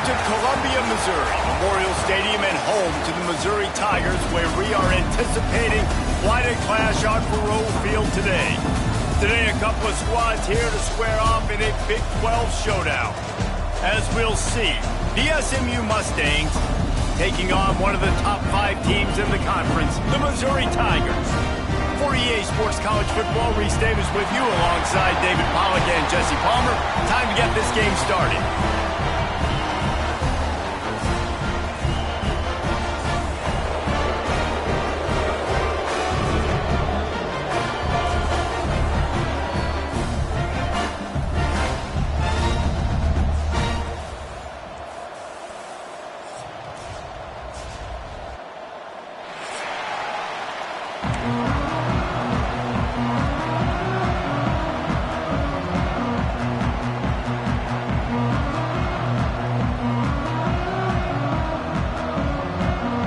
to Columbia, Missouri, Memorial Stadium and home to the Missouri Tigers, where we are anticipating quite a clash on Faroe Field today. Today, a couple of squads here to square off in a Big 12 showdown. As we'll see, the SMU Mustangs taking on one of the top 5 teams in the conference, the Missouri Tigers. For EA Sports College Football, Reese Davis with you alongside David Pollack and Jesse Palmer. Time to get this game started.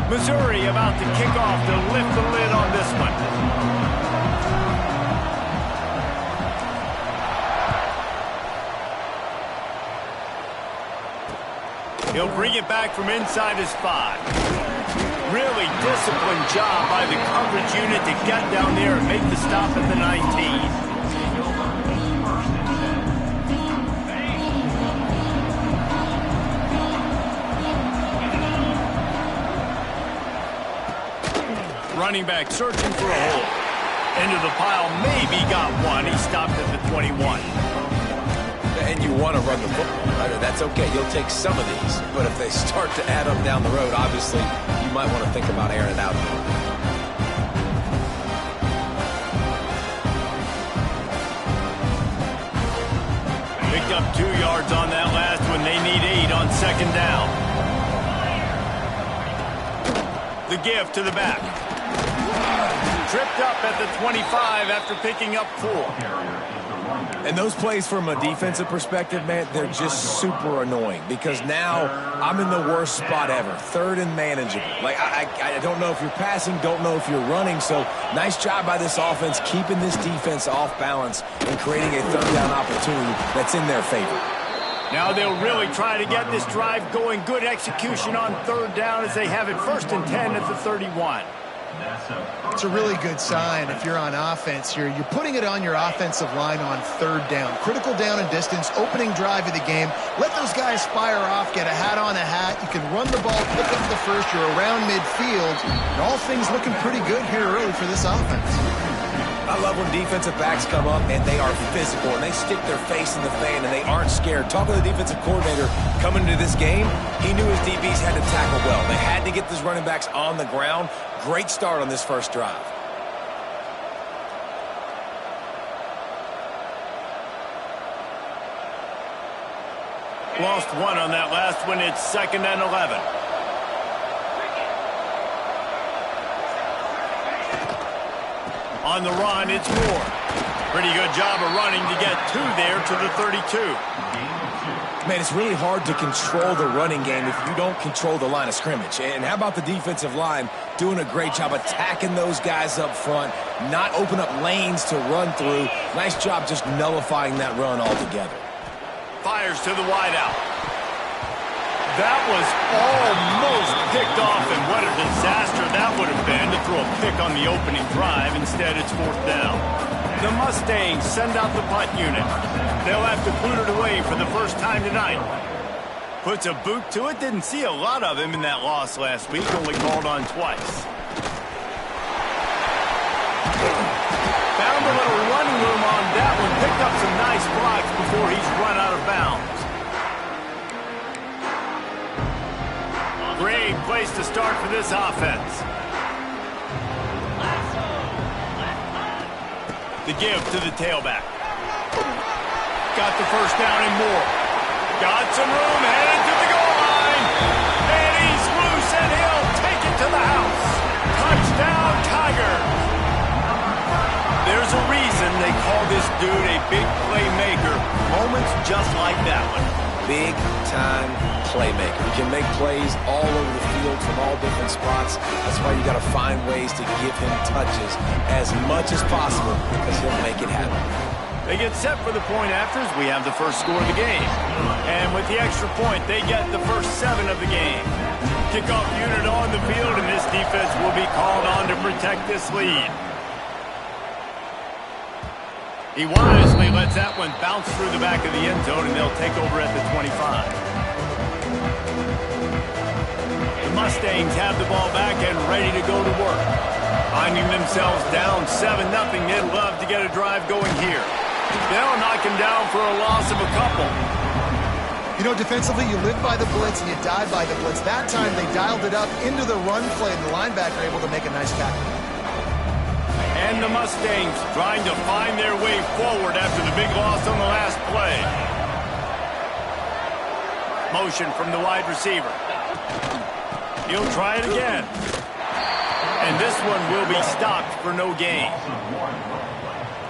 Missouri about to kick off to lift the lid on this one. He'll bring it back from inside his 5. Really disciplined job by the coverage unit to get down there and make the stop at the 19. Running back searching for a hole. Into the pile, maybe got one. He stopped at the 21. And you want to run the football. That's okay. You'll take some of these. But if they start to add up down the road, obviously, you might want to think about airing it out. Picked up 2 yards on that last one. They need 8 on 2nd down. The give to the back. Tripped up at the 25 after picking up 4. And those plays from a defensive perspective, man, they're just super annoying because now I'm in the worst spot ever. 3rd and manageable. Like, I don't know if you're passing, don't know if you're running. So nice job by this offense keeping this defense off balance and creating a 3rd down opportunity that's in their favor. Now they'll really try to get this drive going. Good execution on 3rd down as they have it 1st and 10 at the 31. It's a really good sign if you're on offense. You're putting it on your offensive line on 3rd down. Critical down and distance, opening drive of the game. Let those guys fire off, get a hat on a hat. You can run the ball, pick up the first. You're around midfield. And all things looking pretty good here early for this offense. I love when defensive backs come up and they are physical and they stick their face in the fan and they aren't scared. Talking to the defensive coordinator coming into this game, he knew his DBs had to tackle well. They had to get these running backs on the ground. Great start on this first drive. Lost 1 on that last one. It's 2nd and 11. On the run, it's Moore. Pretty good job of running to get 2 there to the 32. Man, it's really hard to control the running game if you don't control the line of scrimmage. And how about the defensive line doing a great job attacking those guys up front, not open up lanes to run through. Nice job just nullifying that run altogether. Fires to the wideout. That was almost picked off, and what a disaster that would have been to throw a pick on the opening drive. Instead, it's 4th down. The Mustangs send out the punt unit. They'll have to boot it away for the first time tonight. Puts a boot to it. Didn't see a lot of him in that loss last week. Only called on twice. Found a little running room on that one. Picked up some nice blocks before he's run out of bounds. Great place to start for this offense. The give to the tailback. Got the first down and more. Got some room, headed to the goal line. And he's loose, and he'll take it to the house. Touchdown, Tigers. There's a reason they call this dude a big playmaker. Moments just like that one. Big-time playmaker. He can make plays all over the field from all different spots. That's why you got to find ways to give him touches as much as possible because he'll make it happen. They get set for the point afters. We have the first score of the game. And with the extra point, they get the first 7 of the game. Kickoff unit on the field, and this defense will be called on to protect this lead. He wisely lets that one bounce through the back of the end zone, and they'll take over at the 25. The Mustangs have the ball back and ready to go to work. Finding themselves down 7-0, they'd love to get a drive going here. They'll knock him down for a loss of a couple. You know, defensively, you live by the blitz and you die by the blitz. That time, they dialed it up into the run play, and the linebacker able to make a nice tackle. And the Mustangs trying to find their way forward after the big loss on the last play. Motion from the wide receiver. He'll try it again. And this one will be stopped for no gain.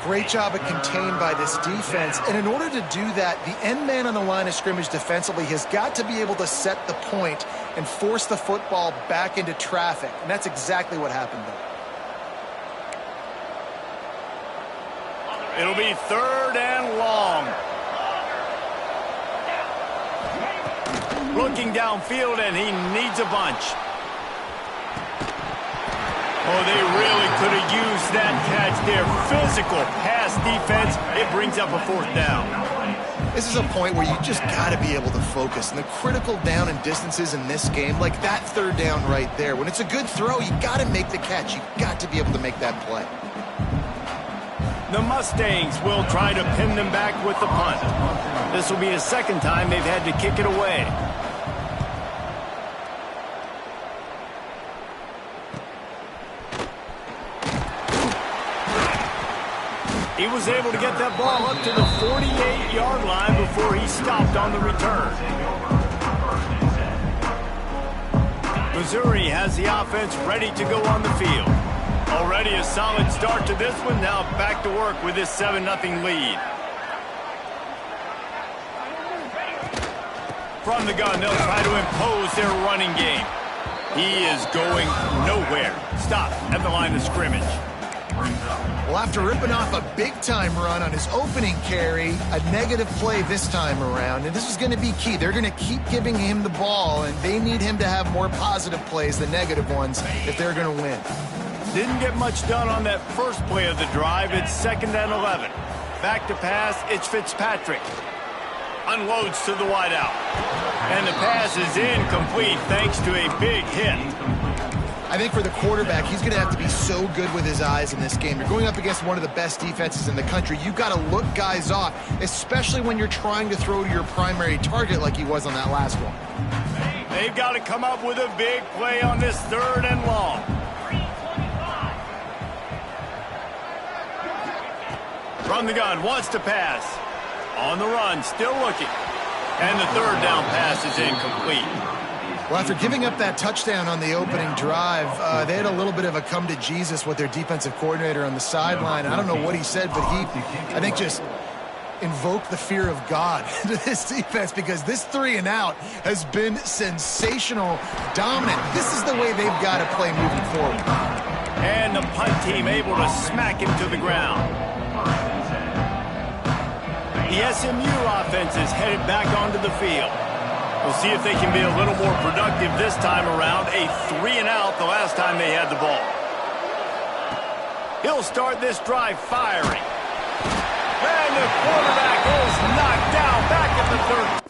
Great job of contained by this defense. And in order to do that, the end man on the line of scrimmage defensively has got to be able to set the point and force the football back into traffic. And that's exactly what happened there. It'll be 3rd and long. Looking downfield, and he needs a bunch. Oh, they really could have used that catch there. Physical pass defense. It brings up a 4th down. This is a point where you just got to be able to focus. And the critical down and distances in this game, like that 3rd down right there, when it's a good throw, you got to make the catch. You got to be able to make that play. The Mustangs will try to pin them back with the punt. This will be the 2nd time they've had to kick it away. He was able to get that ball up to the 48-yard line before he stopped on the return. Missouri has the offense ready to go on the field. Already a solid start to this one. Now back to work with this 7-0 lead. From the gun, they'll try to impose their running game. He is going nowhere. Stop at the line of scrimmage. Well, after ripping off a big-time run on his opening carry, a negative play this time around, and this is going to be key. They're going to keep giving him the ball, and they need him to have more positive plays than negative ones if they're going to win. Didn't get much done on that first play of the drive. It's 2nd and 11. Back to pass, it's Fitzpatrick. Unloads to the wideout. And the pass is incomplete thanks to a big hit. I think for the quarterback, he's going to have to be so good with his eyes in this game. You're going up against one of the best defenses in the country. You've got to look guys off, especially when you're trying to throw to your primary target like he was on that last one. They've got to come up with a big play on this 3rd and long. From the gun, wants to pass. On the run, still looking. And the 3rd down pass is incomplete. Well, after giving up that touchdown on the opening drive, they had a little bit of a come to Jesus with their defensive coordinator on the sideline. I don't know what he said, but he, I think, just invoked the fear of God into this defense because this 3 and out has been sensational, dominant. This is the way they've got to play moving forward. And the punt team able to smack him to the ground. The SMU offense is headed back onto the field. We'll see if they can be a little more productive this time around. A 3 and out the last time they had the ball. He'll start this drive firing. And the quarterback is knocked down back at the 30.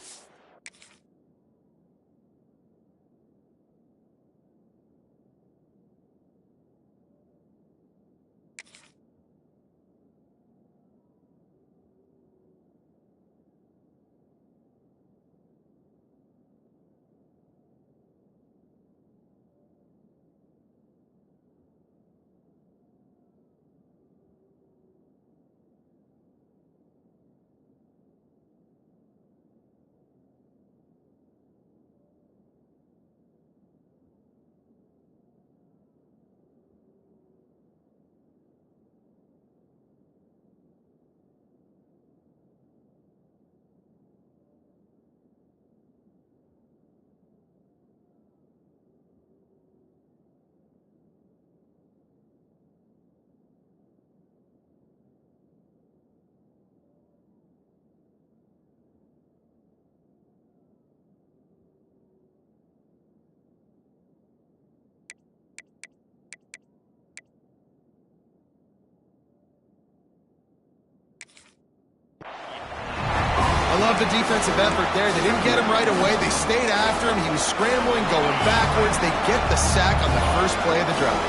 the defensive effort there. They didn't get him right away. They stayed after him. He was scrambling, going backwards. They get the sack on the first play of the drive.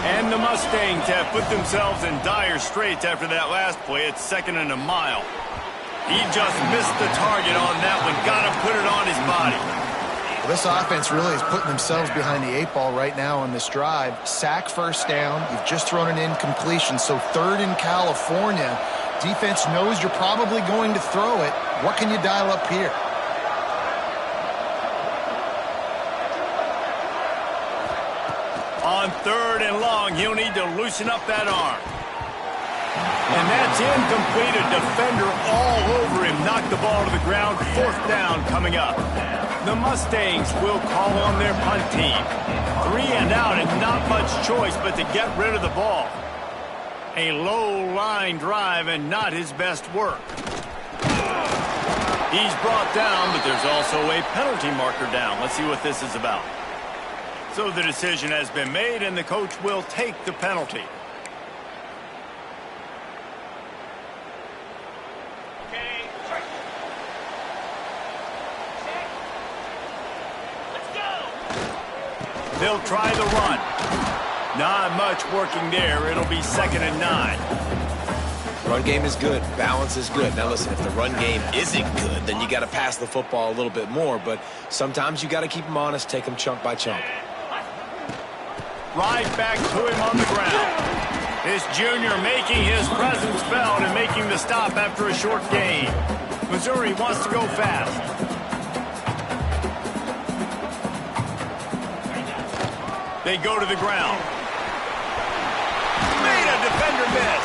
And the Mustangs have put themselves in dire straits after that last play. It's 2nd and a mile. He just missed the target on that one. Got to put it on his body. Well, this offense really is putting themselves behind the 8 ball right now on this drive. Sack, first down. You've just thrown an incompletion, so 3rd in California. Defense knows you're probably going to throw it. What can you dial up here? On 3rd and long, he'll need to loosen up that arm. And that's incomplete. A defender all over him. Knocked the ball to the ground. 4th down coming up. The Mustangs will call on their punt team. 3 and out and not much choice but to get rid of the ball. A low-line drive and not his best work. He's brought down, but there's also a penalty marker down. Let's see what this is about. So the decision has been made, and the coach will take the penalty. They'll try the run. Not much working there. It'll be 2nd and 9. Run game is good. Balance is good. Now listen, if the run game isn't good, then you got to pass the football a little bit more. But sometimes you got to keep them honest, take them chunk by chunk. Right back to him on the ground. This junior making his presence felt and making the stop after a short gain. Missouri wants to go fast. They go to the ground. Made a defender miss.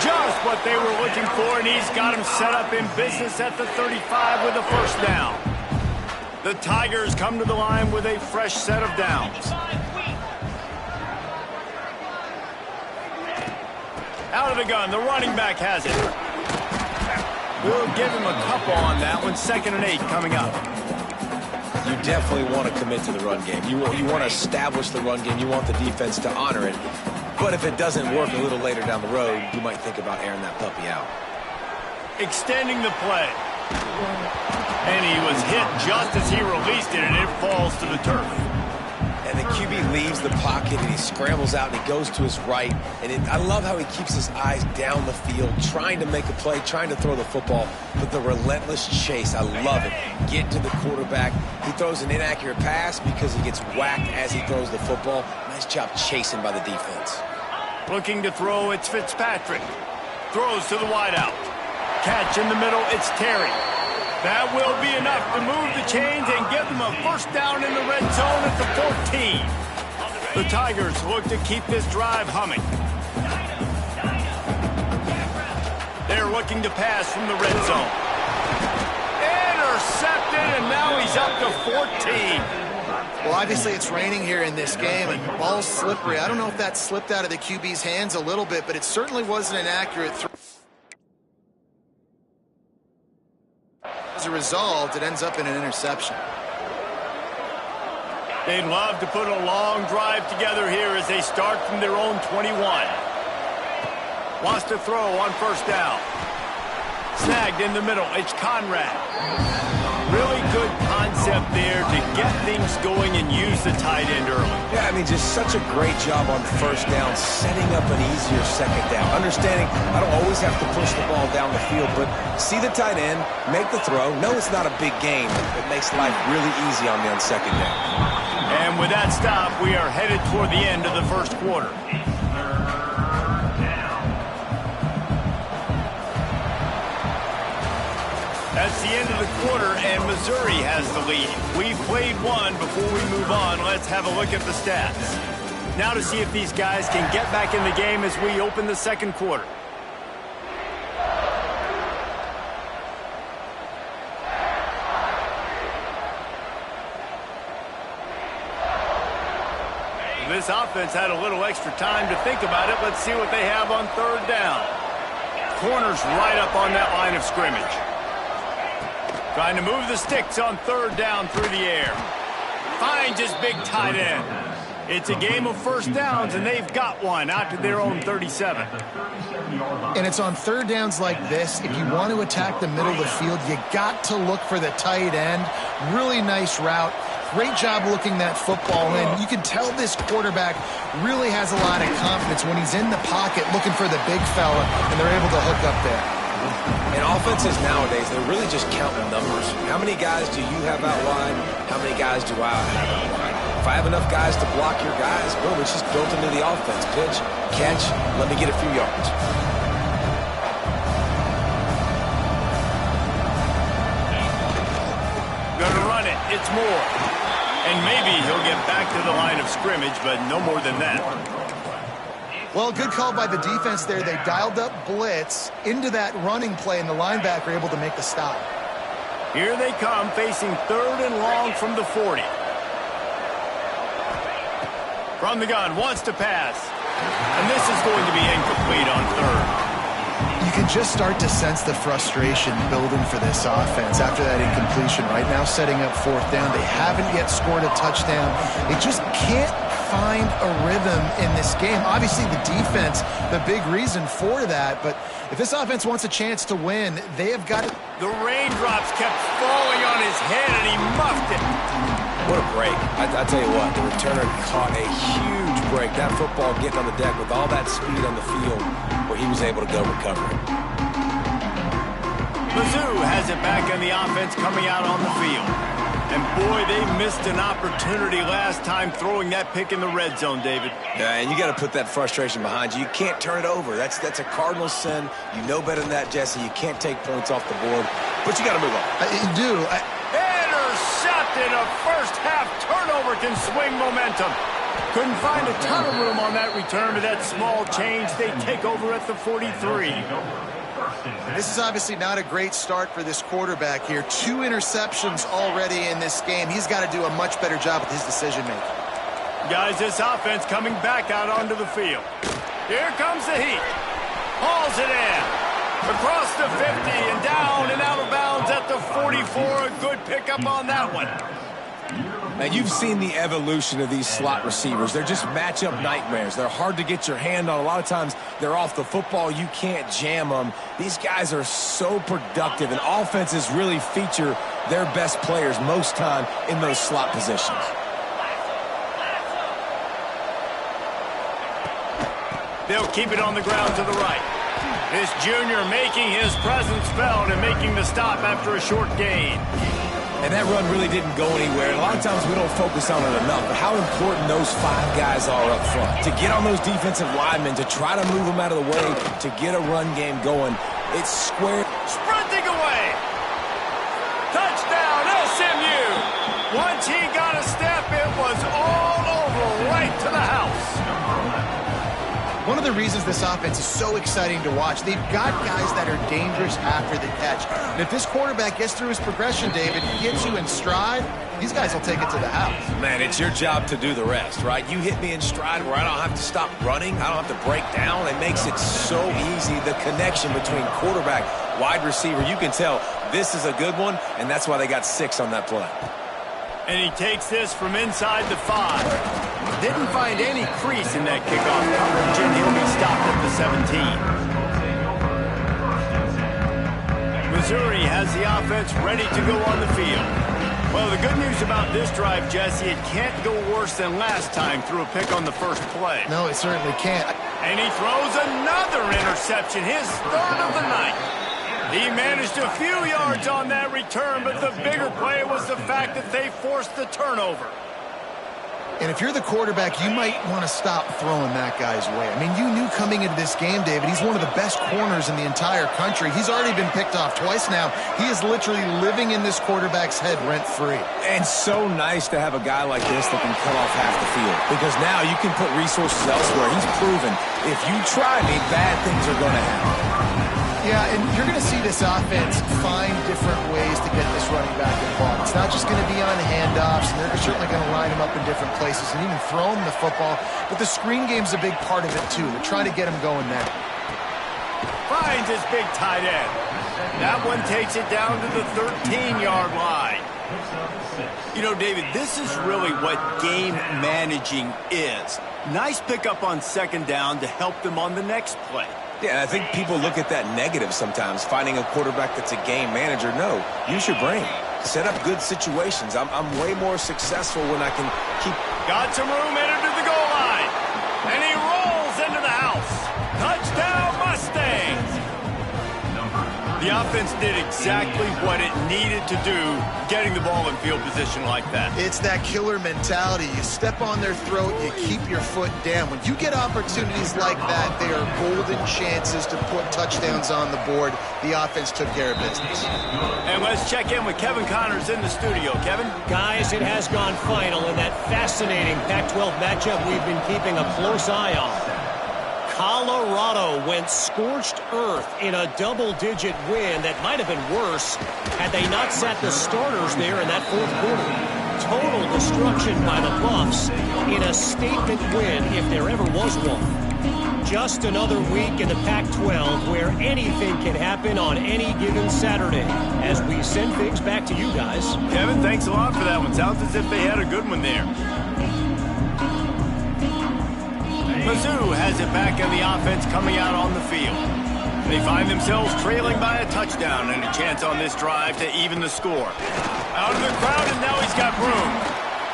Just what they were looking for, and he's got him set up in business at the 35 with a 1st down. The Tigers come to the line with a fresh set of downs. Out of the gun, the running back has it. We'll give him a couple on that one. 2nd and 8 coming up. You definitely want to commit to the run game. You want to establish the run game. You want the defense to honor it. But if it doesn't work a little later down the road, you might think about airing that puppy out. Extending the play. And he was hit just as he released it, and it falls to the turf. And the QB leaves the pocket, and he scrambles out, and he goes to his right. And I love how he keeps his eyes down the field, trying to make a play, trying to throw the football. But the relentless chase, I love it. Get to the quarterback. He throws an inaccurate pass because he gets whacked as he throws the football. Nice job chasing by the defense. Looking to throw, it's Fitzpatrick. Throws to the wideout. Catch in the middle, it's Terry. That will be enough to move the chains and give them a 1st down in the red zone at the 14. The Tigers look to keep this drive humming. They're looking to pass from the red zone. Intercepted, and now he's up to 14. Well, obviously it's raining here in this game, and the ball's slippery. I don't know if that slipped out of the QB's hands a little bit, but it certainly wasn't an accurate throw. As a result, it ends up in an interception. They'd love to put a long drive together here as they start from their own 21. Wants to throw on 1st down. Snagged in the middle. It's Conrad. Really good concept there to get things going and use the tight end early. Yeah, I mean, just such a great job on 1st down, setting up an easier 2nd down. Understanding I don't always have to push the ball down the field, but see the tight end, make the throw. No, it's not a big game. It makes life really easy on me on 2nd down. And with that stop, we are headed toward the end of the 1st quarter. That's the end of the quarter, and Missouri has the lead. We've played one. Before we move on, let's have a look at the stats. Now to see if these guys can get back in the game as we open the 2nd quarter. This offense had a little extra time to think about it. Let's see what they have on 3rd down. Corner's right up on that line of scrimmage. Trying to move the sticks on 3rd down through the air. Finds his big tight end. It's a game of first downs, and they've got one out to their own 37. And it's on third downs like this. If you want to attack the middle of the field, you got to look for the tight end. Really nice route. Great job looking that football in. You can tell this quarterback really has a lot of confidence when he's in the pocket looking for the big fella, and they're able to hook up there. And offenses nowadays, they're really just counting numbers. How many guys do you have out wide? How many guys do I have out wide? If I have enough guys to block your guys, boom, it's just built into the offense. Pitch, catch, let me get a few yards. Gonna run it. It's Moore. And maybe he'll get back to the line of scrimmage, but no more than that. Well, good call by the defense there. They dialed up blitz into that running play, and the linebacker able to make the stop. Here they come, facing third and long from the 40. From the gun, wants to pass. And this is going to be incomplete on third. You can just start to sense the frustration building for this offense after that incompletion. Right now, setting up fourth down. They haven't yet scored a touchdown. They just can't find a rhythm in this game. Obviously, the defense, the big reason for that. But if this offense wants a chance to win, they have got to... The raindrops kept falling on his head, and he muffed it. What a break. I tell you what, the returner caught a huge break. That football getting on the deck with all that speed on the field where he was able to go recover it. Mizzou has it back on the offense coming out on the field. And boy, they missed an opportunity last time throwing that pick in the red zone, David. Yeah, and you got to put that frustration behind you. You can't turn it over. That's a cardinal sin. You know better than that, Jesse. You can't take points off the board, but you got to move on. You do. Intercepted. A first-half turnover can swing momentum. Couldn't find a ton of room on that return, but that small change, they take over at the 43. This is obviously not a great start for this quarterback here. 2 interceptions already in this game. He's got to do a much better job with his decision-making. Guys, this offense coming back out onto the field. Here comes the heat. Hauls it in. Across the 50 and down and out of bounds at the 44. A good pickup on that one. Now, you've seen the evolution of these slot receivers. They're just matchup nightmares. They're hard to get your hand on. A lot of times, they're off the football. You can't jam them. These guys are so productive, and offenses really feature their best players most time in those slot positions. They'll keep it on the ground to the right. This junior making his presence felt and making the stop after a short gain. And that run really didn't go anywhere. And a lot of times we don't focus on it enough, but how important those 5 guys are up front. To get on those defensive linemen, to try to move them out of the way, to get a run game going. It's square. Sprinting away. Touchdown, SMU. Once he got a step, it was all over right to the house. One of the reasons this offense is so exciting to watch, they've got guys that are dangerous after the catch. And if this quarterback gets through his progression, David, he gets you in stride, these guys will take it to the house. Man, it's your job to do the rest, right? You hit me in stride where I don't have to stop running. I don't have to break down. It makes it so easy. The connection between quarterback, wide receiver, you can tell this is a good one, and that's why they got 6 on that play. And he takes this from inside the 5. Didn't find any crease in that kickoff coverage, and he'll be stopped at the 17. Missouri has the offense ready to go on the field. Well, the good news about this drive, Jesse, it can't go worse than last time through a pick on the first play. No, it certainly can't. And he throws another interception, his 3rd of the night. He managed a few yards on that return, but the bigger play was the fact that they forced the turnover. And if you're the quarterback, you might want to stop throwing that guy's way. I mean, you knew coming into this game, David, he's one of the best corners in the entire country. He's already been picked off twice now. He is literally living in this quarterback's head rent-free. And so nice to have a guy like this that can cut off half the field. Because now you can put resources elsewhere. He's proven if you try me, bad things are going to happen. Yeah, and you're going to see this offense find different ways to get this running back involved. It's not just going to be on handoffs, and they're certainly going to line him up in different places and even throw him the football. But the screen game's a big part of it, too. They're trying to get him going now. Finds his big tight end. That one takes it down to the 13-yard line. You know, David, this is really what game managing is. Nice pickup on second down to help them on the next play. Yeah, I think people look at that negative sometimes, finding a quarterback that's a game manager. No, use your brain. Set up good situations. I'm way more successful when I can keep... Got some room, entered to the goal line. And he rolls into the house. Touchdown, Mustangs! The offense did exactly what it needed to do, getting the ball in field position like that. It's that killer mentality. You step on their throat, you keep your foot down. When you get opportunities like that, they are golden chances to put touchdowns on the board. The offense took care of business. And let's check in with Kevin Connors in the studio. Kevin? Guys, it has gone final in that fascinating Pac-12 matchup we've been keeping a close eye on. Colorado went scorched earth in a double-digit win that might have been worse had they not sat the starters there in that fourth quarter. Total destruction by the Buffs in a statement win if there ever was one. Just another week in the Pac-12 where anything can happen on any given Saturday. As we send things back to you guys. Kevin, thanks a lot for that one. Sounds as if they had a good one there. Mizzou has it back on the offense coming out on the field. They find themselves trailing by a touchdown and a chance on this drive to even the score. Out of the crowd, and now he's got room.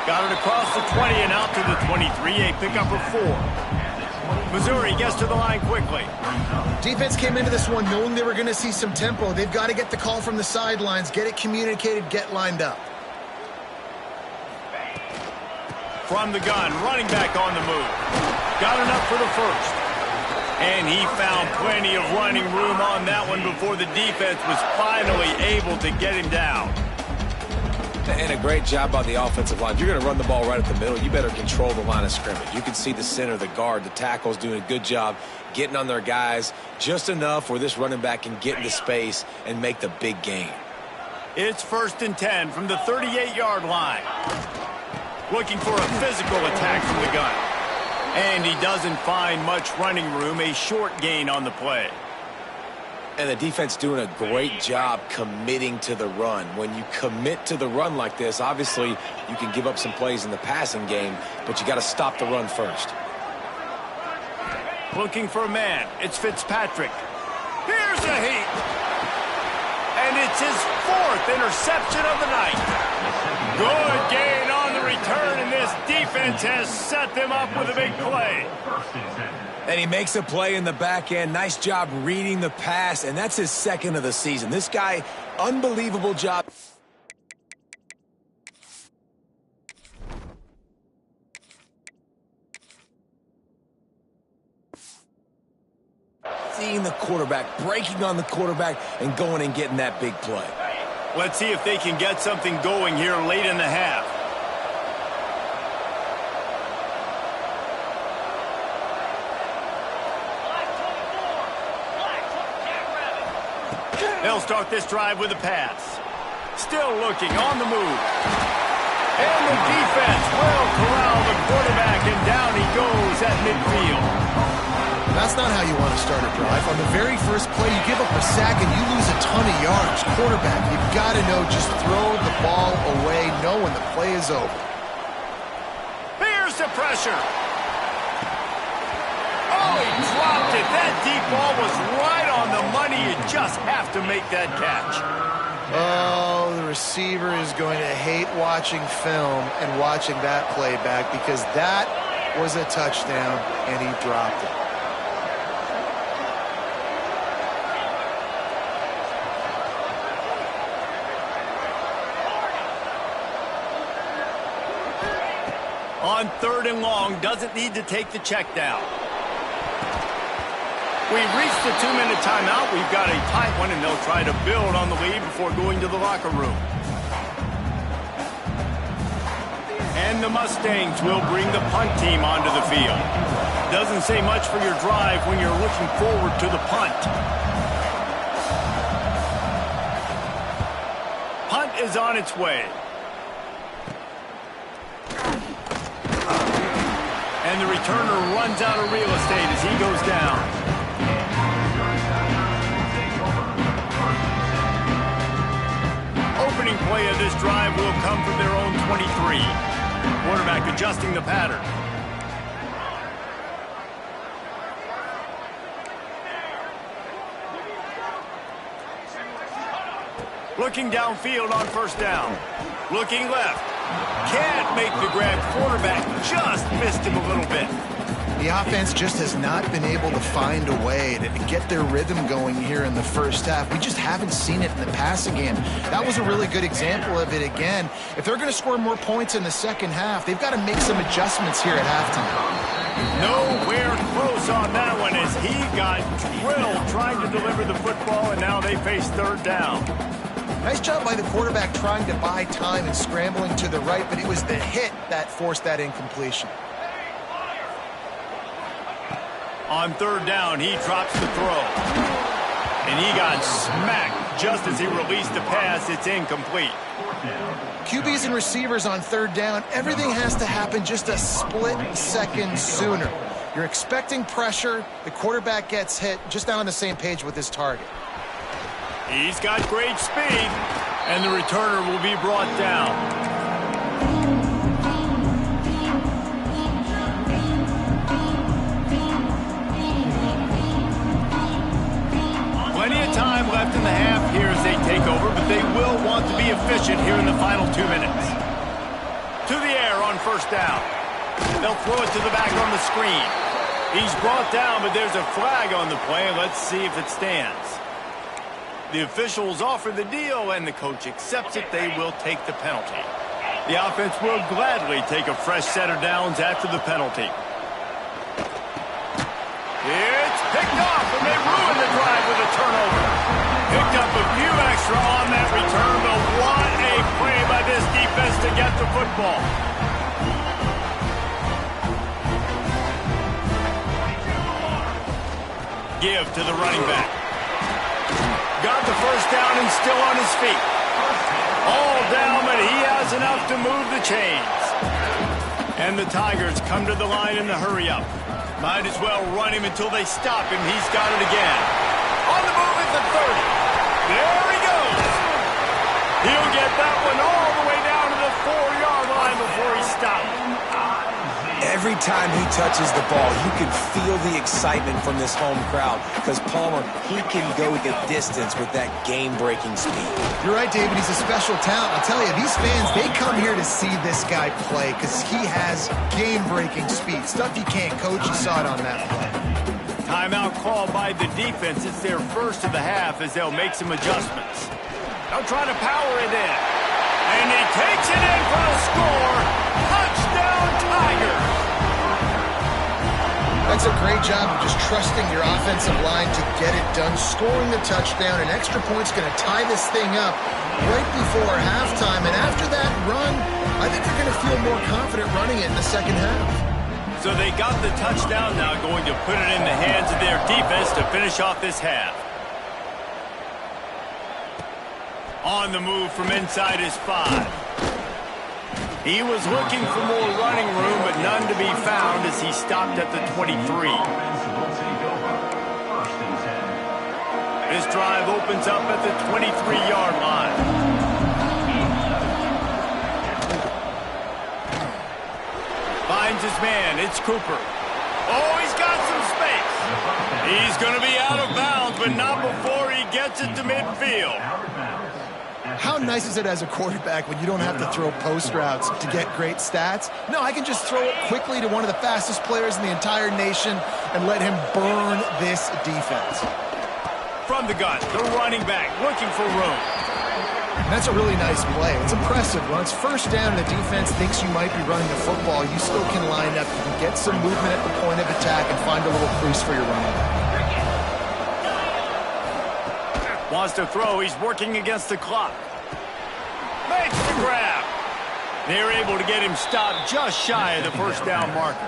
Got it across the 20 and out to the 23, a pickup of 4. Missouri gets to the line quickly. Defense came into this one knowing they were going to see some tempo. They've got to get the call from the sidelines, get it communicated, get lined up. From the gun, running back on the move. Got enough for the first. And he found plenty of running room on that one before the defense was finally able to get him down. And a great job by the offensive line. If you're going to run the ball right at the middle, you better control the line of scrimmage. You can see the center, the guard, the tackles doing a good job getting on their guys just enough where this running back can get into space and make the big gain. It's 1st and 10 from the 38-yard line. Looking for a physical attack from the gun. And he doesn't find much running room, a short gain on the play. And the defense doing a great job committing to the run. When you commit to the run like this, obviously you can give up some plays in the passing game, but you got to stop the run first. Looking for a man. It's Fitzpatrick. Here's a heat. And it's his 4th interception of the night. Good gain on the return, and this defense has set them up with a big play. And he makes a play in the back end. Nice job reading the pass, and that's his 2nd of the season. This guy, unbelievable job. Seeing the quarterback, breaking on the quarterback, and going and getting that big play. Let's see if they can get something going here late in the half. They'll start this drive with a pass. Still looking on the move. And the defense will corral the quarterback, and down he goes at midfield. That's not how you want to start a drive. On the very first play, you give up a sack and you lose a ton of yards. Quarterback, you've got to know, just throw the ball away, know when the play is over. Here's the pressure. Oh, he dropped it. That deep ball was right on the money. You just have to make that catch. Oh, the receiver is going to hate watching film and watching that play back because that was a touchdown and he dropped it. On 3rd and long, doesn't need to take the check down. We've reached the 2-minute timeout. We've got a tight one, and they'll try to build on the lead before going to the locker room. And the Mustangs will bring the punt team onto the field. Doesn't say much for your drive when you're looking forward to the punt. Punt is on its way. And the returner runs out of real estate as he goes down. winning play of this drive will come from their own 23. Quarterback adjusting the pattern. Looking downfield on first down. Looking left. Can't make the grab. Quarterback just missed him a little bit. The offense just has not been able to find a way to get their rhythm going here in the first half. We just haven't seen it in the passing game. That was a really good example of it again. If they're going to score more points in the second half, they've got to make some adjustments here at halftime. Nowhere close on that one as he got drilled trying to deliver the football, and now they face third down. Nice job by the quarterback trying to buy time and scrambling to the right, but it was the hit that forced that incompletion. On third down, he drops the throw. And he got smacked just as he released the pass. It's incomplete. QBs and receivers on third down, everything has to happen just a split second sooner. You're expecting pressure, the quarterback gets hit, just not on the same page with his target. He's got great speed, and the returner will be brought down. Plenty of time left in the half here as they take over, but they will want to be efficient here in the final 2 minutes. To the air on first down. They'll throw it to the back on the screen. He's brought down, but there's a flag on the play. Let's see if it stands. The officials offer the deal, and the coach accepts it. They will take the penalty. The offense will gladly take a fresh set of downs after the penalty. It's picked off, and they ruin the drive with a turnover. Picked up a few extra on that return, but what a play by this defense to get the football. Give to the running back. Got the first down and still on his feet. All down, but he has enough to move the chains. And the Tigers come to the line in the hurry-up. Might as well run him until they stop him. He's got it again. On the move at the 30. There he goes. He'll get that one all the way down to the 4-yard line before he stops. Every time he touches the ball, you can feel the excitement from this home crowd because Palmer, he can go the distance with that game-breaking speed. You're right, David. He's a special talent. I'll tell you, these fans, they come here to see this guy play because he has game-breaking speed. Stuff you can't coach. You saw it on that play. Timeout called by the defense. It's their first of the half as they'll make some adjustments. They'll try to power it in. And he takes it in for the score. Touchdown, Tigers. That's a great job of just trusting your offensive line to get it done, scoring the touchdown. An extra point's going to tie this thing up right before halftime. And after that run, I think they're going to feel more confident running it in the second half. So they got the touchdown now, going to put it in the hands of their defense to finish off this half. On the move from inside his 5. He was looking for more running room, but none to be found as he stopped at the 23. This drive opens up at the 23-yard line. Finds his man. It's Cooper. Oh, he's got some space. He's going to be out of bounds, but not before he gets it to midfield. How nice is it as a quarterback when you don't have to throw post routes to get great stats? No, I can just throw it quickly to one of the fastest players in the entire nation and let him burn this defense. From the gun, the running back looking for room. And that's a really nice play. It's impressive. When it's first down and the defense thinks you might be running the football, you still can line up. You can get some movement at the point of attack and find a little crease for your running back. Wants to throw. He's working against the clock. Makes the grab. They're able to get him stopped just shy of the first down marker.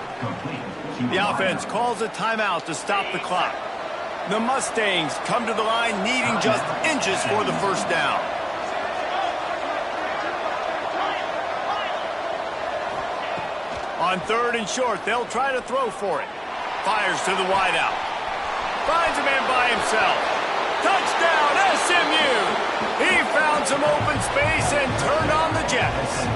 The offense calls a timeout to stop the clock. The Mustangs come to the line needing just inches for the first down. On third and short, they'll try to throw for it. Fires to the wideout. Finds a man by himself. Touchdown, SMU! He found some open space and turned on the Jets.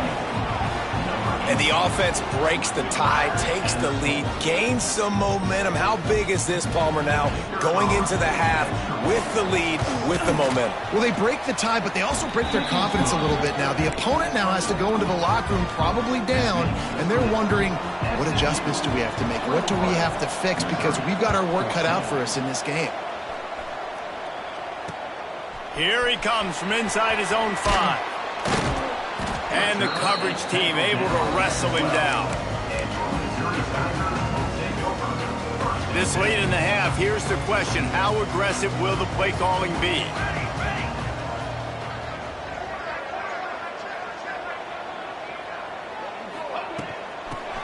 And the offense breaks the tie, takes the lead, gains some momentum. How big is this, Palmer, now going into the half with the lead, with the momentum? Well, they break the tie, but they also break their confidence a little bit now. The opponent now has to go into the locker room probably down, and they're wondering, what adjustments do we have to make? What do we have to fix? Because we've got our work cut out for us in this game. Here he comes from inside his own 5. And the coverage team able to wrestle him down. This late in the half, here's the question. How aggressive will the play calling be?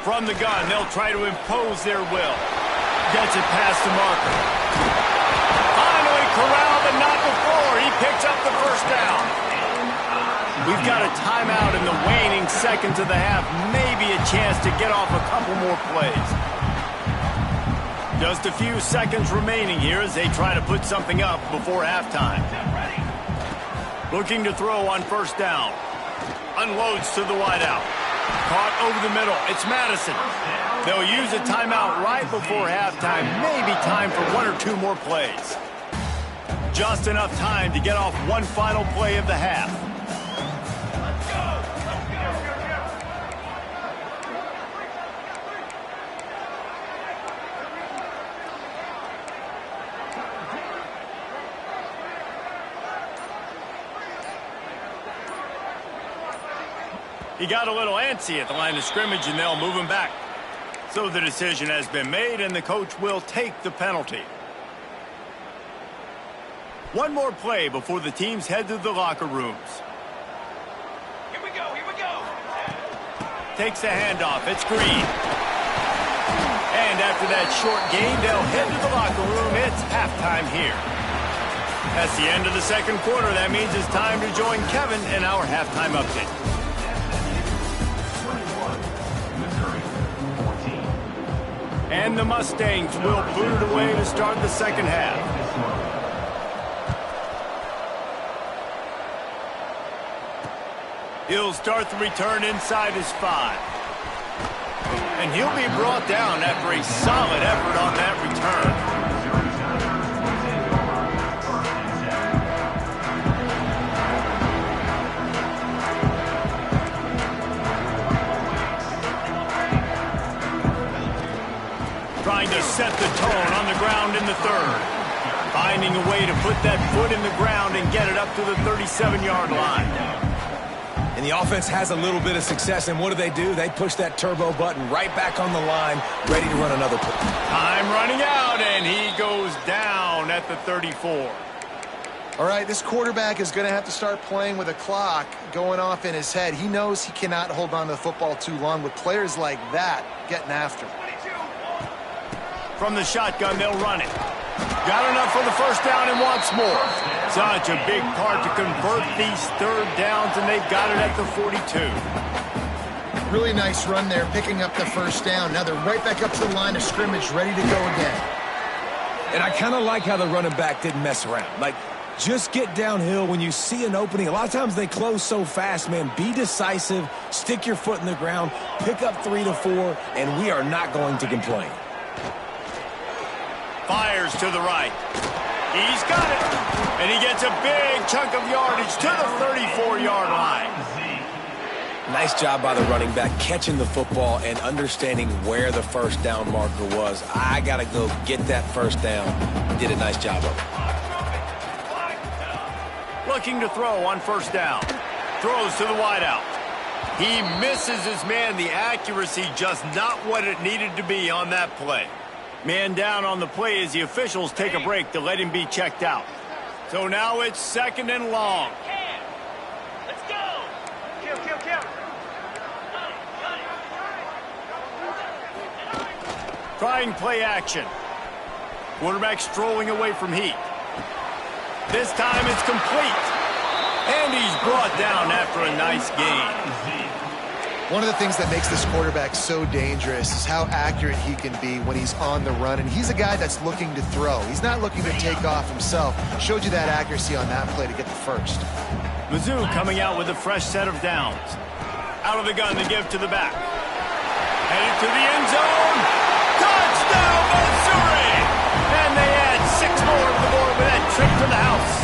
From the gun, they'll try to impose their will. Gets it past the marker. Finally corralled, but not before. He picks up the first down. We've got a timeout in the waning seconds of the half. Maybe a chance to get off a couple more plays. Just a few seconds remaining here as they try to put something up before halftime. Looking to throw on first down. Unloads to the wideout. Caught over the middle. It's Madison. They'll use a timeout right before halftime. Maybe time for 1 or 2 more plays. Just enough time to get off one final play of the half. He got a little antsy at the line of scrimmage, and they'll move him back. So the decision has been made, and the coach will take the penalty. One more play before the teams head to the locker rooms. Here we go, here we go. Takes a handoff. It's Green. And after that short gain, they'll head to the locker room. It's halftime here. That's the end of the second quarter. That means it's time to join Kevin in our halftime update. And the Mustangs will boot it away to start the second half. He'll start the return inside his 5. And he'll be brought down after a solid effort on that return. Trying to set the tone on the ground in the third. Finding a way to put that foot in the ground and get it up to the 37-yard line. And the offense has a little bit of success, and what do? They push that turbo button right back on the line, ready to run another play. Time running out, and he goes down at the 34. All right, this quarterback is going to have to start playing with a clock going off in his head. He knows he cannot hold on to the football too long with players like that getting after him. From the shotgun, they'll run it. Got enough for the first down and wants more. Such a big part to convert these third downs, and they've got it at the 42. Really nice run there, picking up the first down. Now they're right back up to the line of scrimmage, ready to go again. And I kind of like how the running back didn't mess around. Like, just get downhill when you see an opening. A lot of times they close so fast, man. Be decisive, stick your foot in the ground, pick up 3 to 4, and we are not going to complain. Fires to the right. He's got it. And he gets a big chunk of yardage to the 34-yard line. Nice job by the running back, catching the football and understanding where the first down marker was. I got to go get that first down. He did a nice job of it. Looking to throw on first down. Throws to the wideout. He misses his man. The accuracy just not what it needed to be on that play. Man down on the play as the officials take a break to let him be checked out. So now it's second and long. Let's go. Kill. Trying play action. Quarterback strolling away from heat. This time it's complete. And he's brought down after a nice gain. One of the things that makes this quarterback so dangerous is how accurate he can be when he's on the run. And he's a guy that's looking to throw. He's not looking to take off himself. Showed you that accuracy on that play to get the first. Mizzou coming out with a fresh set of downs. Out of the gun to give to the back. Headed to the end zone. Touchdown, Missouri! And they add 6 more to the board with that trip to the house.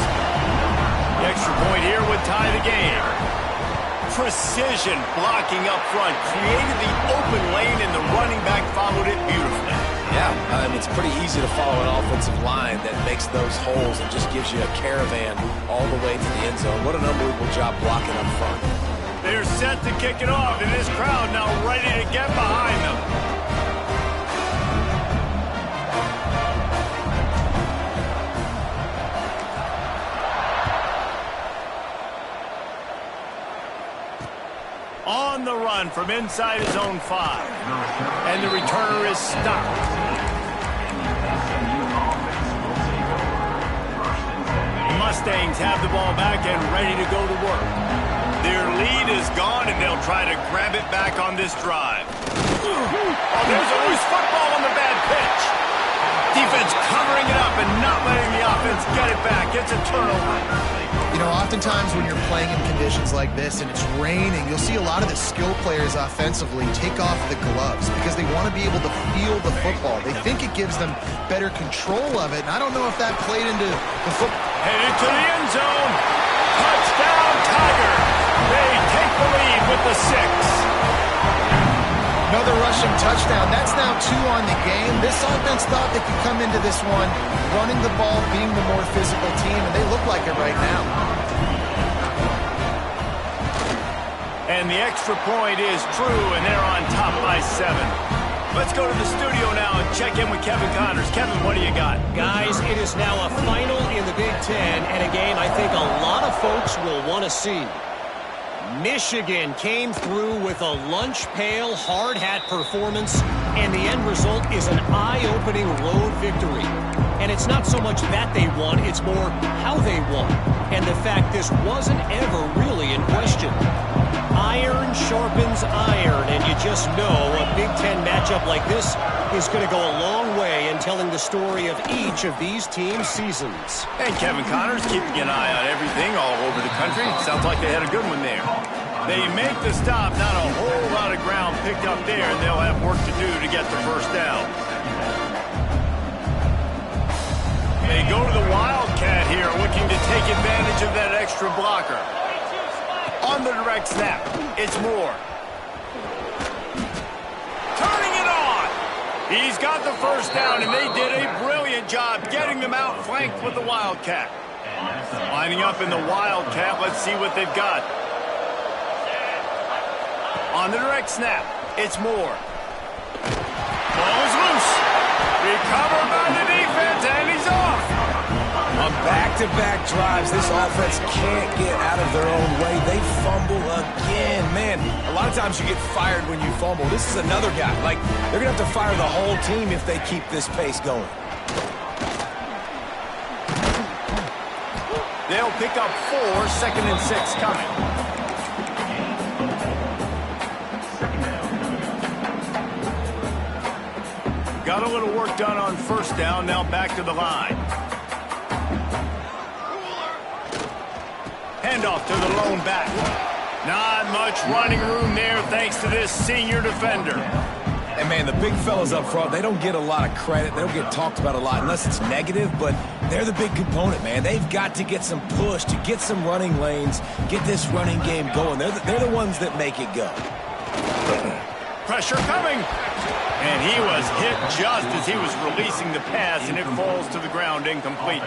The extra point here would tie the game. Precision blocking up front created the open lane, and the running back followed it beautifully. Yeah, it's pretty easy to follow an offensive line that makes those holes and just gives you a caravan all the way to the end zone. What an unbelievable job blocking up front. They're set to kick it off, and this crowd now ready to get behind them. On the run from inside his own 5. And the returner is stopped. Mustangs have the ball back and ready to go to work. Their lead is gone, and they'll try to grab it back on this drive. Oh, there's a loose football on the bad pitch. Defense covering it up and not letting the offense get it back. It's a turnover. You know, oftentimes when you're playing in conditions like this and it's raining, you'll see a lot of the skill players offensively take off the gloves because they want to be able to feel the football. They think it gives them better control of it, and I don't know if that played into the football. Headed to the end zone. Touchdown, Tiger. They take the lead with the 6. Another rushing touchdown. That's now 2 on the game. This offense thought they could come into this one running the ball, being the more physical team, and they look like it right now. And the extra point is true, and they're on top by 7. Let's go to the studio now and check in with Kevin Connors. Kevin, what do you got? Guys, it is now a final in the Big Ten, and a game I think a lot of folks will want to see. Michigan came through with a lunch pail hard hat performance, and the end result is an eye-opening road victory. And it's not so much that they won, it's more how they won, and the fact this wasn't ever really in question. Iron sharpens iron, and you just know a Big Ten matchup like this is going to go a long way in telling the story of each of these teams' seasons. And Kevin Connors keeping an eye on everything all over the country. Sounds like they had a good one there. They make the stop, not a whole lot of ground picked up there, and they'll have work to do to get the first down. They go to the Wildcat here, looking to take advantage of that extra blocker. On the direct snap, it's Moore. Turning it on. He's got the first down, and they did a brilliant job getting them out flanked with the Wildcat. Lining up in the Wildcat, let's see what they've got. On the direct snap, it's Moore. Ball is loose. Recovered by the defense, and he's off. On back-to-back drives, this offense can't get out of their own way. They fumble again. Man, a lot of times you get fired when you fumble. This is another guy. Like, they're going to have to fire the whole team if they keep this pace going. They'll pick up 4, 2nd and 6 coming. Got a little work done on first down, now back to the line. Handoff to the lone back. Not much running room there thanks to this senior defender. And, man, the big fellas up front, they don't get a lot of credit. They don't get talked about a lot unless it's negative, but they're the big component, man. They've got to get some push, to get some running lanes, get this running game going. They're the ones that make it go. Pressure coming. And he was hit just as he was releasing the pass, and it falls to the ground incomplete.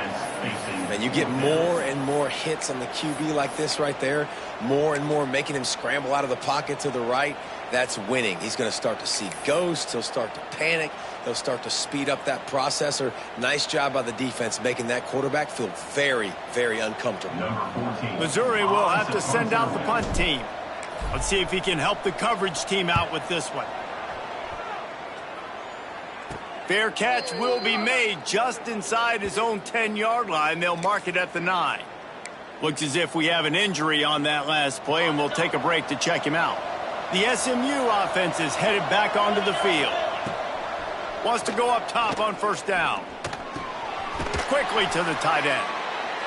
Man, you get more and more hits on the QB like this right there, more and more making him scramble out of the pocket to the right. That's winning. He's going to start to see ghosts. He'll start to panic. He'll start to speed up that processor. Nice job by the defense making that quarterback feel very, very uncomfortable. Missouri will have to send out the punt team. Let's see if he can help the coverage team out with this one. Fair catch will be made just inside his own 10-yard line. They'll mark it at the 9. Looks as if we have an injury on that last play, and we'll take a break to check him out. The SMU offense is headed back onto the field. Wants to go up top on first down. Quickly to the tight end.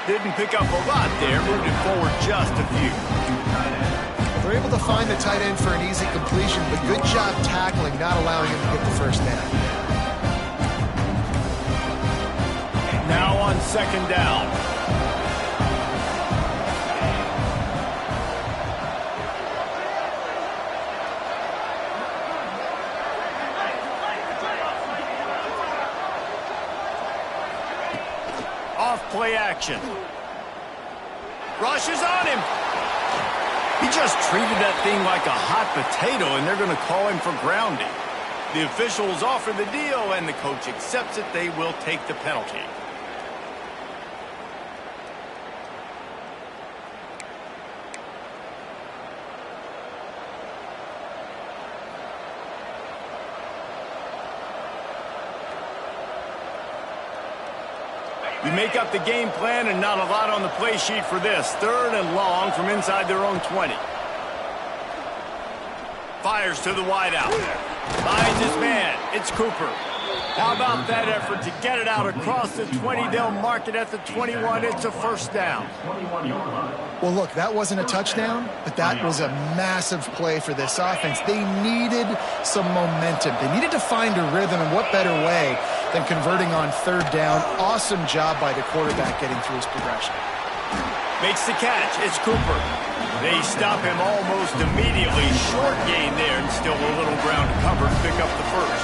Didn't pick up a lot there, moved it forward just a few. They're able to find the tight end for an easy completion, but good job tackling, not allowing him to get the first down. Now on second down. Off-play action. Rushes on him. He just treated that thing like a hot potato, and they're going to call him for grounding. The officials offer the deal, and the coach accepts it. They will take the penalty. You make up the game plan and not a lot on the play sheet for this. Third and long from inside their own 20. Fires to the wideout. Finds his man. It's Cooper. How about that effort to get it out across the 20? They'll mark it at the 21. It's a first down. Well, look, that wasn't a touchdown, but that was a massive play for this offense. They needed some momentum. They needed to find a rhythm, and what better way than converting on third down. Awesome job by the quarterback getting through his progression. Makes the catch. It's Cooper. They stop him almost immediately. Short gain there, and still a little ground to cover to pick up the first.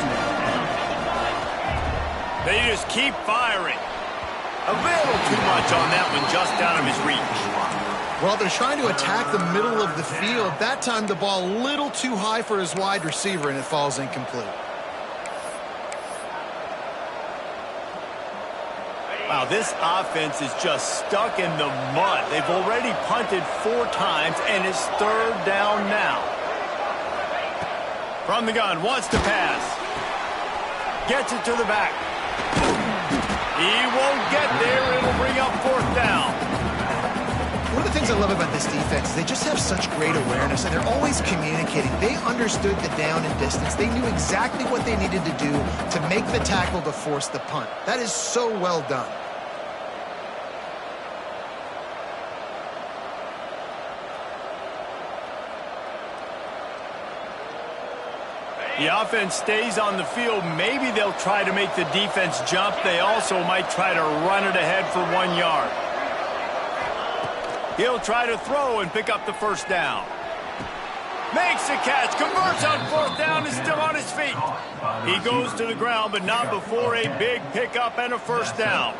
They just keep firing. A little too much on that one, just out of his reach. Well, they're trying to attack the middle of the field. That time the ball a little too high for his wide receiver, and it falls incomplete. Wow, this offense is just stuck in the mud. They've already punted 4 times, and it's third down now. From the gun, wants to pass. Gets it to the back. He won't get there. It'll bring up fourth down. One of the things I love about this defense is they just have such great awareness, and they're always communicating. They understood the down and distance. They knew exactly what they needed to do to make the tackle to force the punt. That is so well done. The offense stays on the field. Maybe they'll try to make the defense jump. They also might try to run it ahead for 1 yard. He'll try to throw and pick up the first down. Makes the catch, converts on fourth down, is still on his feet. He goes to the ground, but not before a big pickup and a first down.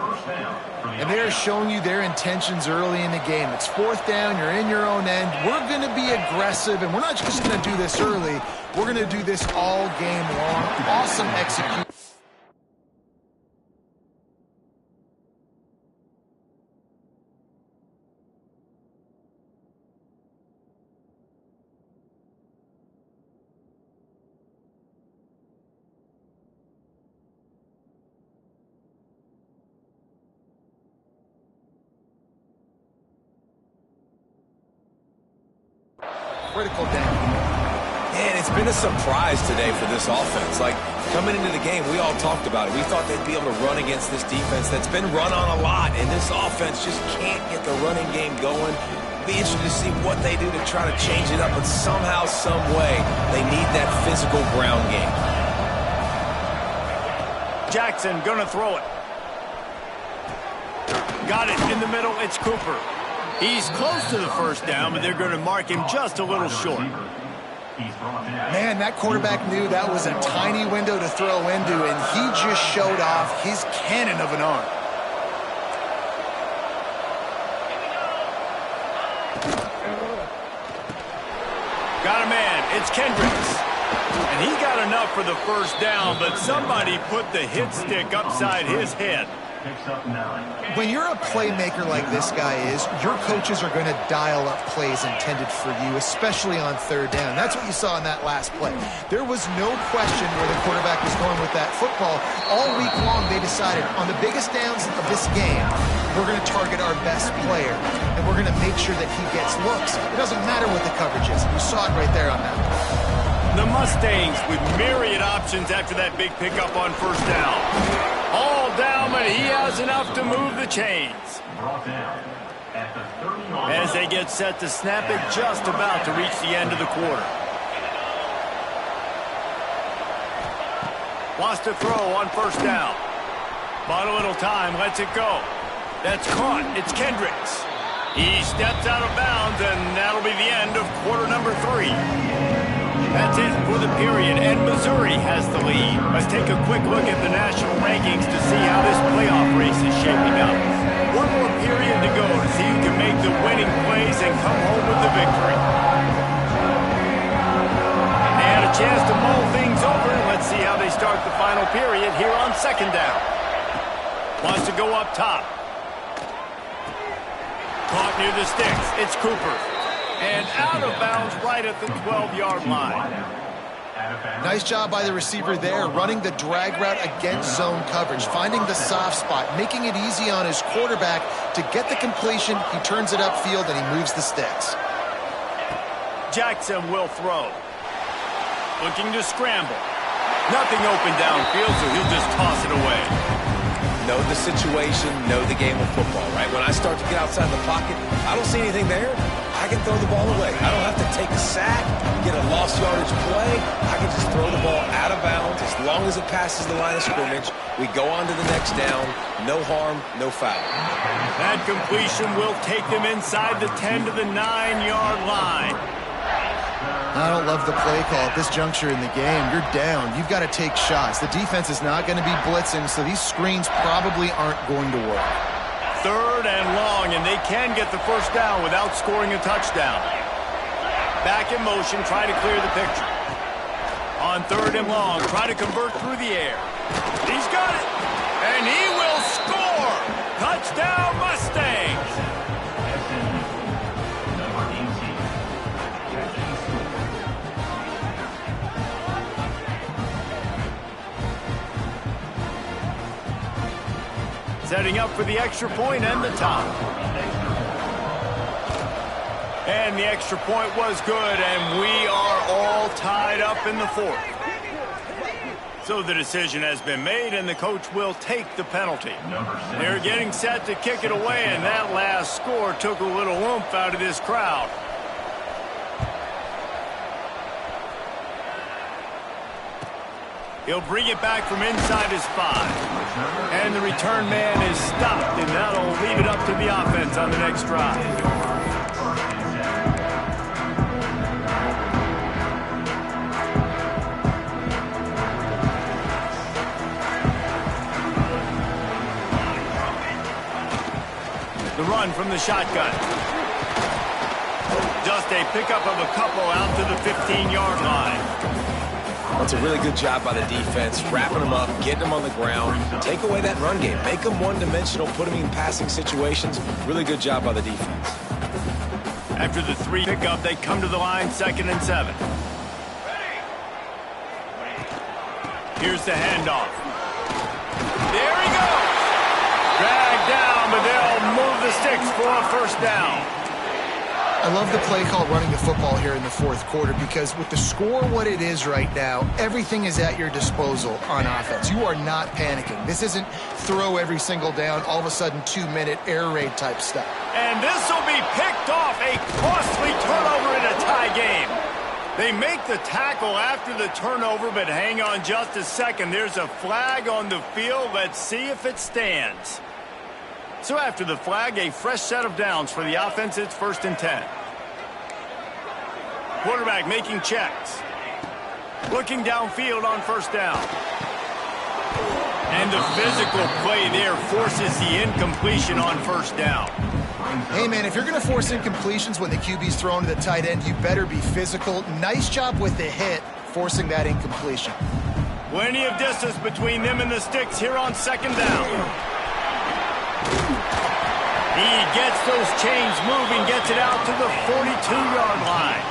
And they're showing you their intentions early in the game. It's fourth down, you're in your own end. We're going to be aggressive, and we're not just going to do this early. We're going to do this all game long. Awesome execution. Critical down. Man, it's been a surprise today for this offense. Like, coming into the game, we all talked about it. We thought they'd be able to run against this defense that's been run on a lot, and this offense just can't get the running game going. Be interested to see what they do to try to change it up, but somehow, some way, they need that physical ground game. Jackson gonna throw it. Got it in the middle. It's Cooper. He's close to the first down, but they're going to mark him just a little short. Man, that quarterback knew that was a tiny window to throw into, and he just showed off his cannon of an arm. Got a man. It's Kendricks. And he got enough for the first down, but somebody put the hit stick upside his head. When you're a playmaker like this guy is, your coaches are going to dial up plays intended for you, especially on third down. That's what you saw in that last play. There was no question where the quarterback was going with that football. All week long, they decided on the biggest downs of this game, we're going to target our best player, and we're going to make sure that he gets looks. It doesn't matter what the coverage is. You saw it right there on that play. The Mustangs with myriad options after that big pickup on first down. All down, but he has enough to move the chains. As they get set to snap it, just about to reach the end of the quarter. Wants to throw on first down. Bought a little time, lets it go. That's caught. It's Kendricks. He steps out of bounds, and that'll be the end of quarter number 3. That's it for the period, and Missouri has the lead. Let's take a quick look at the national rankings to see how this playoff race is shaping up. One more period to go to see who can make the winning plays and come home with the victory. And they had a chance to mull things over. Let's see how they start the final period here on second down. Wants to go up top. Caught near the sticks. It's Cooper. And out of bounds right at the 12-yard line. Nice job by the receiver there, running the drag route against zone coverage, finding the soft spot, making it easy on his quarterback to get the completion. He turns it upfield, and he moves the sticks. Jackson will throw. Looking to scramble. Nothing open downfield, so he'll just toss it away. Know the situation, know the game of football, right? When I start to get outside the pocket, I don't see anything there. I can throw the ball away. I don't have to take a sack, get a lost yardage play. I can just throw the ball out of bounds. As long as it passes the line of scrimmage, we go on to the next down. No harm, no foul. That completion will take them inside the 10 to the 9-yard line. I don't love the play call at this juncture in the game. You're down. You've got to take shots. The defense is not going to be blitzing, so these screens probably aren't going to work. Third and long, and they can get the first down without scoring a touchdown. Back in motion, try to clear the picture. On third and long, try to convert through the air. He's got it, and he will score! Touchdown, Mustangs! Setting up for the extra point and the top. And the extra point was good, and we are all tied up in the fourth. So the decision has been made, and the coach will take the penalty. They're getting set to kick it away, and that last score took a little oomph out of this crowd. He'll bring it back from inside his 5. And the return man is stopped, and that'll leave it up to the offense on the next drive. The run from the shotgun. Just a pickup of a couple out to the 15-yard line. That's a really good job by the defense, wrapping them up, getting them on the ground. Take away that run game. Make them one-dimensional, put them in passing situations. Really good job by the defense. After the 3 pickup, they come to the line, 2nd and 7. Here's the handoff. There he goes! Dragged down, but they'll move the sticks for a first down. I love the play call running the football here in the fourth quarter because with the score what it is right now, everything is at your disposal on offense. You are not panicking. This isn't throw every single down, all of a sudden 2-minute air raid type stuff. And this will be picked off, a costly turnover in a tie game. They make the tackle after the turnover, but hang on just a second. There's a flag on the field. Let's see if it stands. So after the flag, a fresh set of downs for the offense. It's 1st and 10. Quarterback making checks. Looking downfield on first down. And the physical play there forces the incompletion on first down. Hey, man, if you're going to force incompletions when the QB's thrown to the tight end, you better be physical. Nice job with the hit, forcing that incompletion. Plenty of distance between them and the sticks here on 2nd down. He gets those chains moving, gets it out to the 42-yard line.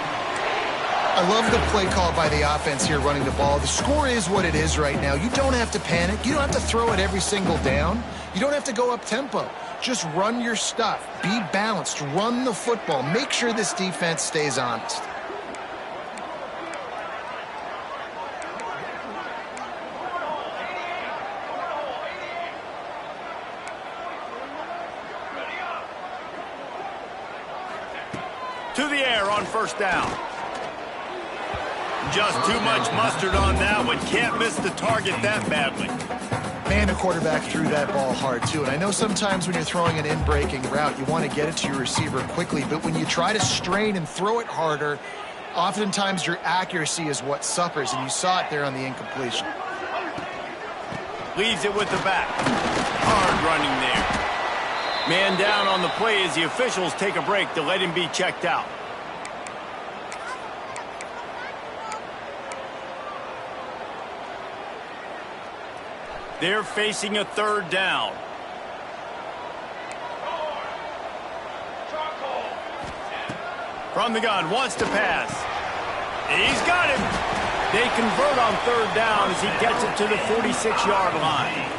I love the play call by the offense here running the ball. The score is what it is right now. You don't have to panic. You don't have to throw it every single down. You don't have to go up tempo. Just run your stuff. Be balanced. Run the football. Make sure this defense stays honest. To the air on first down. Just too much mustard on that one. Can't miss the target that badly. Man, the quarterback threw that ball hard, too. And I know sometimes when you're throwing an in-breaking route, you want to get it to your receiver quickly. But when you try to strain and throw it harder, oftentimes your accuracy is what suffers. And you saw it there on the incompletion. Leaves it with the back. Hard running there. Man down on the play as the officials take a break to let him be checked out. They're facing a third down. From the gun, wants to pass. He's got him. They convert on third down as he gets it to the 46-yard line.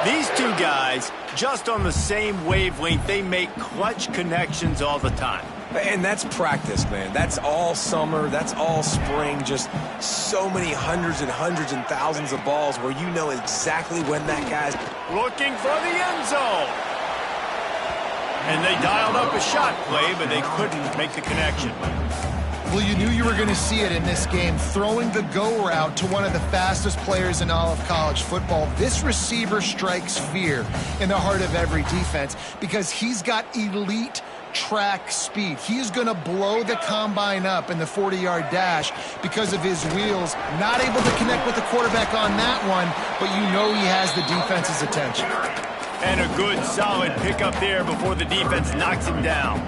These two guys, just on the same wavelength, they make clutch connections all the time. And that's practice, man. That's all summer. That's all spring. Just so many hundreds and thousands of balls where you know exactly when that guy's looking for the end zone. And they dialed up a shot play, but they couldn't make the connection. Well, you knew you were going to see it in this game, throwing the go route to one of the fastest players in all of college football. This receiver strikes fear in the heart of every defense because he's got elite track speed. He is going to blow the combine up in the 40-yard dash because of his wheels. Not able to connect with the quarterback on that one, but you know he has the defense's attention. And a good, solid pickup there before the defense knocks him down.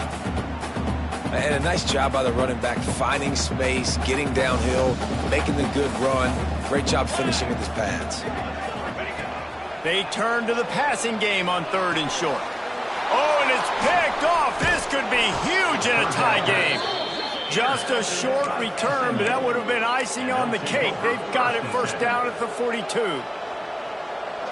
And a nice job by the running back, finding space, getting downhill, making the good run. Great job finishing with his pads. They turn to the passing game on third and short. Oh, and it's picked off. This could be huge in a tie game. Just a short return, but that would have been icing on the cake. They've got it first down at the 42.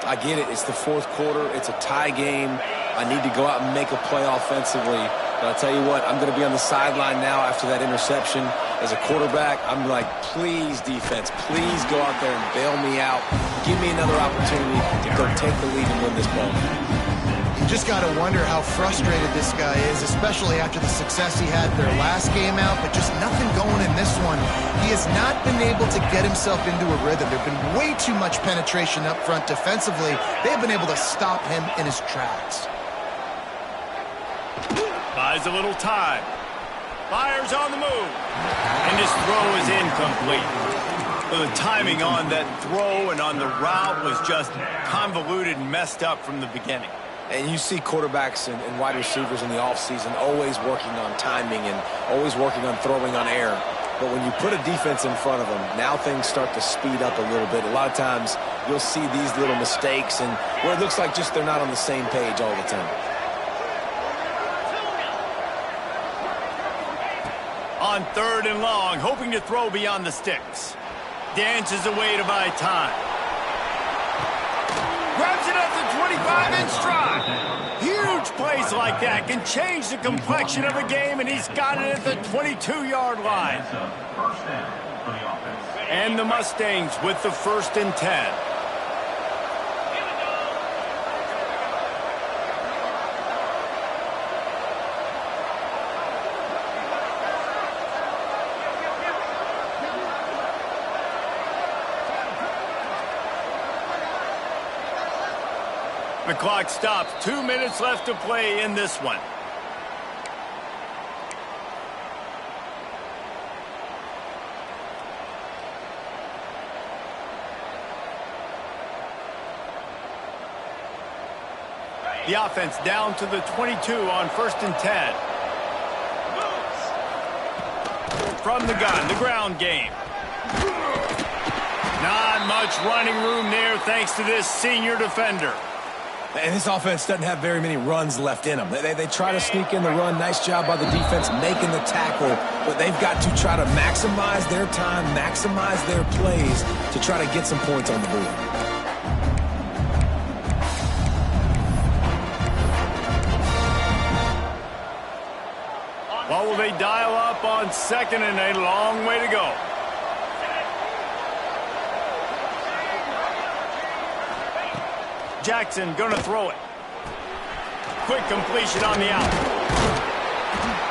I get it. It's the fourth quarter. It's a tie game. I need to go out and make a play offensively. But I'll tell you what, I'm going to be on the sideline now after that interception. As a quarterback, I'm like, please, defense, please go out there and bail me out. Give me another opportunity to go take the lead and win this ball. You just got to wonder how frustrated this guy is, especially after the success he had their last game out, but just nothing going in this one. He has not been able to get himself into a rhythm. There's been way too much penetration up front defensively. They've been able to stop him in his tracks. Buys a little time. Fires on the move. And his throw is incomplete. The timing on that throw and on the route was just convoluted and messed up from the beginning. And you see quarterbacks and wide receivers in the offseason always working on timing and always working on throwing on air. But when you put a defense in front of them, now things start to speed up a little bit. A lot of times you'll see these little mistakes and where it looks like just they're not on the same page all the time. On third and long, hoping to throw beyond the sticks. Dances away to buy time. Grabs it at the 25 in stride. Huge plays like that can change the complexion of a game, and he's got it at the 22-yard line. And the Mustangs with the 1st and 10. The clock stops. 2 minutes left to play in this one. The offense down to the 22 on 1st and 10. From the gun, the ground game. Not much running room there thanks to this senior defender. And this offense doesn't have very many runs left in them. They try to sneak in the run. Nice job by the defense making the tackle. But they've got to try to maximize their time, maximize their plays to try to get some points on the board. What will they dial up on second and a long way to go? Jackson gonna throw it. Quick completion on the out.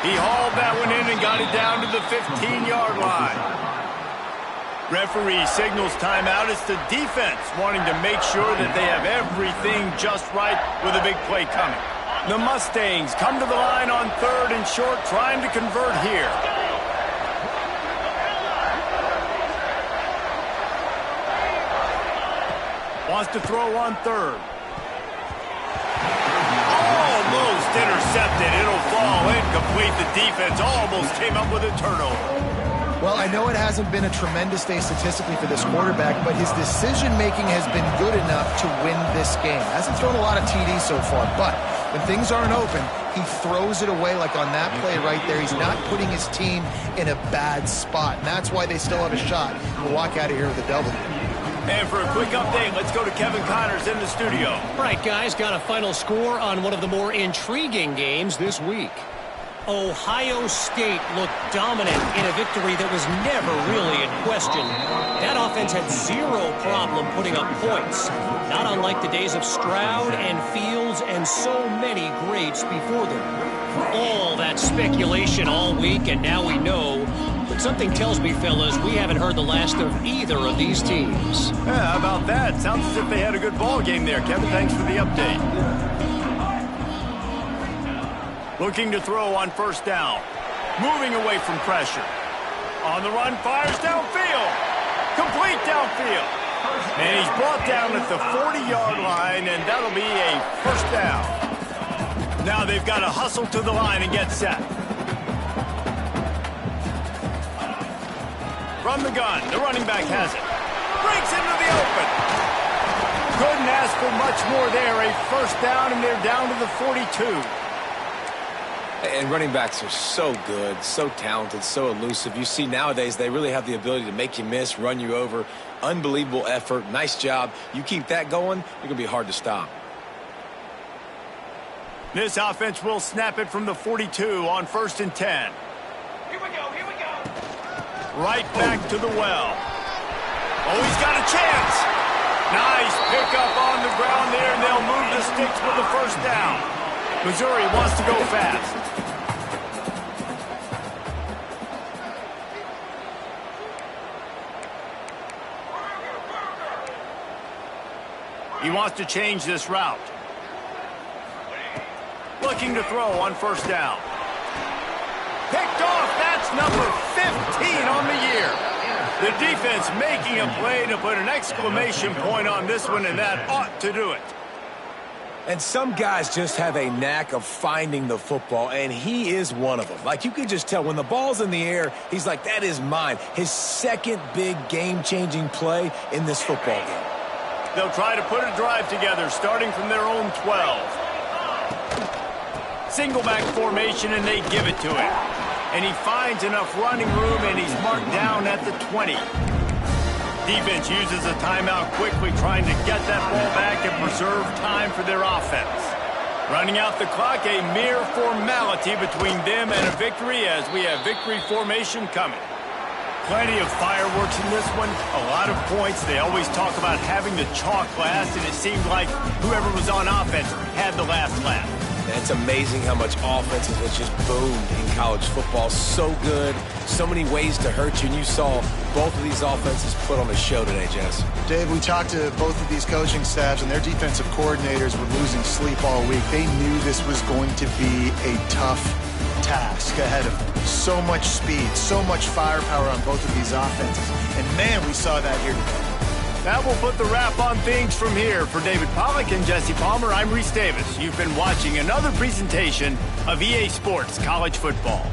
He hauled that one in and got it down to the 15-yard line. Referee signals timeout. It's the defense wanting to make sure that they have everything just right with a big play coming. The Mustangs come to the line on third and short, trying to convert here. Wants to throw on third. Almost intercepted. It'll fall incomplete. The defense almost came up with a turnover. Well, I know it hasn't been a tremendous day statistically for this quarterback, but his decision-making has been good enough to win this game. Hasn't thrown a lot of TDs so far, but when things aren't open, he throws it away like on that play right there. He's not putting his team in a bad spot, and that's why they still have a shot to walk out of here with a W. And for a quick update, let's go to Kevin Connors in the studio. All right, guys, got a final score on one of the more intriguing games this week. Ohio State looked dominant in a victory that was never really in question. That offense had zero problem putting up points, not unlike the days of Stroud and Fields and so many greats before them. All that speculation all week, and now we know. But something tells me, fellas, we haven't heard the last of either of these teams. Yeah, how about that? Sounds as if they had a good ball game there. Kevin, thanks for the update. Looking to throw on first down. Moving away from pressure. On the run, fires downfield. Complete downfield. And he's brought down at the 40-yard line, and that'll be a first down. Now they've got to hustle to the line and get set. From the gun, the running back has it. Breaks into the open. Couldn't ask for much more there. A first down, and they're down to the 42. And running backs are so good, so talented, so elusive. You see nowadays they really have the ability to make you miss, run you over. Unbelievable effort. Nice job. You keep that going, you're going to be hard to stop. This offense will snap it from the 42 on first and 10. Here we go, here we go. Right back to the well. Oh, he's got a chance. Nice pickup on the ground there, and they'll move the sticks with the first down. Missouri wants to go fast. He wants to change this route. Looking to throw on first down. Picked off. That's number 15 on the year. The defense making a play to put an exclamation point on this one, and that ought to do it. And some guys just have a knack of finding the football, and he is one of them. Like, you can just tell when the ball's in the air, he's like, that is mine. His second big game-changing play in this football game. They'll try to put a drive together, starting from their own 12. Single back formation, and they give it to him. And he finds enough running room, and he's marked down at the 20. Defense uses a timeout quickly, trying to get that ball back and preserve time for their offense. Running out the clock, a mere formality between them and a victory, as we have victory formation coming. Plenty of fireworks in this one, a lot of points. They always talk about having the chalk last, and it seemed like whoever was on offense had the last laugh. And it's amazing how much offense has just boomed in college football. So good, so many ways to hurt you, and you saw both of these offenses put on a show today, Jess. Dave, we talked to both of these coaching staffs, and their defensive coordinators were losing sleep all week. They knew this was going to be a tough task ahead of them. So much speed, so much firepower on both of these offenses. And, man, we saw that here today. That will put the wrap on things from here. For David Pollack and Jesse Palmer, I'm Reese Davis. You've been watching another presentation of EA Sports College Football.